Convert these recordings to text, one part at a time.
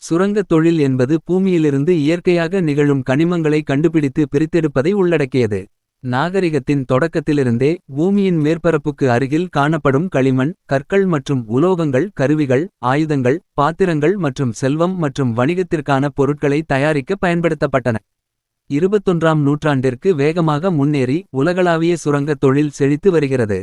சுரங்கத் தொழில் என்பது பூமியிலிருந்து இயற்கையாக நிகழும் கனிமங்களை கண்டுபிடித்து பிரித்தெடுப்பதை உள்ளடக்கியது. நாகரிகத்தின் தொடக்கத்திலிருந்தே பூமியின் மேற்பரப்புக்கு அருகில் காணப்படும் களிமண், கற்கள் மற்றும் உலோகங்கள் கருவிகள், ஆயுதங்கள், பாத்திரங்கள் மற்றும் செல்வம் மற்றும் வணிகத்திற்கான பொருட்களை தயாரிக்க பயன்படுத்தப்பட்டன. 21ஆம் நூற்றாண்டிற்கு வேகமாக முன்னேறி உலகளாவிய சுரங்கத் தொழில் செழித்து வருகிறது.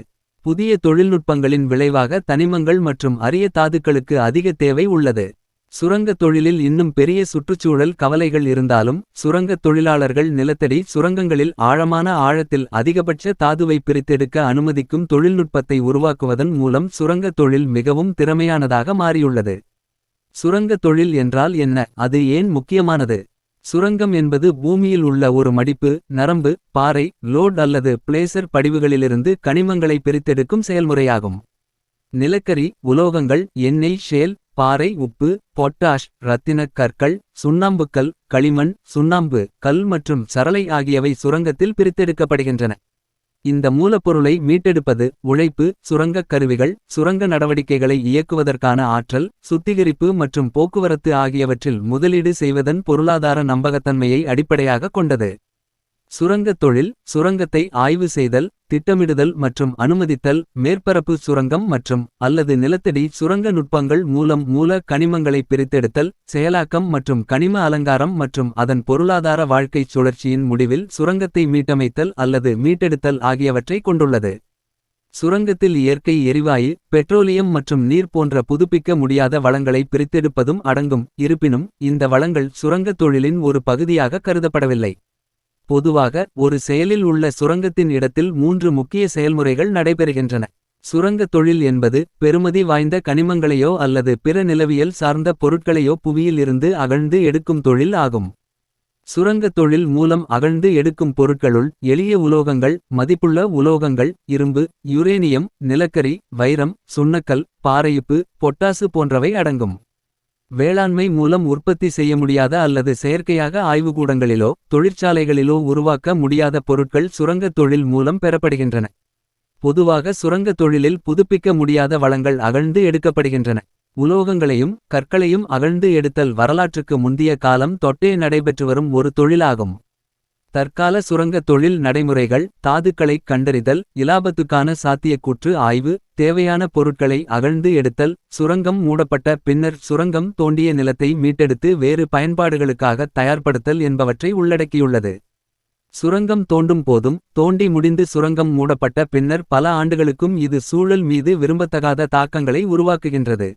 புதிய தொழில்நுட்பங்களின் விளைவாக தனிமங்கள் மற்றும் அரிய தாதுக்களுக்கு அதிக தேவை உள்ளது. சுரங்கத் தொழிலில் இன்னும் பெரிய சுற்றுச்சூழல் கவலைகள் இருந்தாலும், சுரங்கத் தொழிலாளர்கள் நிலத்தடி சுரங்கங்களில் ஆழமான ஆழத்தில் அதிகபட்ச தாதுவை பிரித்தெடுக்க அனுமதிக்கும் தொழில்நுட்பத்தை உருவாக்குவதன் மூலம் சுரங்கத் தொழில் மிகவும் திறமையானதாக மாறியுள்ளது. சுரங்கத் தொழில் என்றால் என்ன, அது ஏன் முக்கியமானது? சுரங்கம் என்பது பூமியில் உள்ள ஒரு மடிப்பு, நரம்பு, பாறை, லோட் அல்லது பிளேசர் படிவுகளிலிருந்து கனிமங்களை பிரித்தெடுக்கும் செயல்முறையாகும். நிலக்கரி, உலோகங்கள், எண்ணெய், ஷேல், பாறை, உப்பு, பொட்டாஷ், இரத்தினக் கற்கள், சுண்ணாம்புக்கல், களிமண், சுண்ணாம்பு கல் மற்றும் சரளை ஆகியவை சுரங்கத்தில் பிரித்தெடுக்கப்படுகின்றன. இந்த மூலப்பொருளை மீட்டெடுப்பது, உழைப்பு, சுரங்கக் கருவிகள், சுரங்க நடவடிக்கைகளை இயக்குவதற்கான ஆற்றல், சுத்திகரிப்பு மற்றும் போக்குவரத்து ஆகியவற்றில் முதலீடு செய்வதன் பொருளாதார நம்பகத்தன்மையை அடிப்படையாகக் கொண்டது. சுரங்கத் தொழில், சுரங்கத்தை ஆய்வு செய்தல், திட்டமிடுதல் மற்றும் அனுமதித்தல், மேற்பரப்பு சுரங்கம் மற்றும் அல்லது நிலத்தடி சுரங்க நுட்பங்கள் மூலம் மூல கனிமங்களை பிரித்தெடுத்தல், செயலாக்கம் மற்றும் கனிம அலங்காரம் மற்றும் அதன் பொருளாதார வாழ்க்கைச் சுழற்சியின் முடிவில் சுரங்கத்தை மீட்டமைத்தல் அல்லது மீட்டெடுத்தல் ஆகியவற்றை கொண்டுள்ளது. சுரங்கத்தில் இயற்கை எரிவாயு, பெட்ரோலியம் மற்றும் நீர் போன்ற புதுப்பிக்க முடியாத வளங்களை பிரித்தெடுப்பதும் அடங்கும். இருப்பினும், இந்த வளங்கள் சுரங்கத் தொழிலின் ஒரு பகுதியாக கருதப்படவில்லை. பொதுவாக, ஒரு செயலில் உள்ள சுரங்கத்தின் இடத்தில் 3 முக்கிய செயல்முறைகள் நடைபெறுகின்றன. சுரங்கத் தொழில் என்பது பெறுமதி வாய்ந்த கனிமங்களையோ அல்லது பிற நிலவியல் சார்ந்த பொருட்களையோ புவியில் இருந்து அகழ்ந்து எடுக்கும் தொழில் ஆகும். சுரங்கத் தொழில் மூலம் அகழ்ந்து எடுக்கும் பொருட்களுள் எளிய உலோகங்கள், மதிப்புள்ள உலோகங்கள், இரும்பு, யுரேனியம், நிலக்கரி, வைரம், சுண்ணக்கல், பாறையுப்பு, பொட்டாசு போன்றவை அடங்கும். வேளாண்மை மூலம் உற்பத்தி செய்ய முடியாத அல்லது செயற்கையாக ஆய்வுகூடங்களிலோ தொழிற்சாலைகளிலோ உருவாக்க முடியாத பொருட்கள் சுரங்கத் தொழில் மூலம் பெறப்படுகின்றன. பொதுவாக சுரங்கத் தொழிலில் புதுப்பிக்க முடியாத வளங்கள் அகழ்ந்து எடுக்கப்படுகின்றன. உலோகங்களையும் கற்களையும் அகழ்ந்து எடுத்தல் வரலாற்றுக்கு முந்திய காலம் தொட்டே நடைபெற்று வரும் ஒரு தொழிலாகும். தற்கால சுரங்கத் தொழில் நடைமுறைகள் தாதுக்களைக் கண்டறிதல், இலாபத்துக்கான சாத்தியக்கூற்று ஆய்வு, தேவையான பொருட்களை அகழ்ந்து எடுத்தல், சுரங்கம் மூடப்பட்ட பின்னர் சுரங்கம் தோண்டிய நிலத்தை மீட்டெடுத்து வேறு பயன்பாடுகளுக்காக தயார்படுத்தல் என்பவற்றை உள்ளடக்கியுள்ளது. சுரங்கம் தோண்டும் போதும் தோண்டி முடிந்து சுரங்கம் மூடப்பட்ட பின்னர் பல ஆண்டுகளுக்கும் இது சூழல் மீது விரும்பத்தகாத தாக்கங்களை உருவாக்குகின்றது.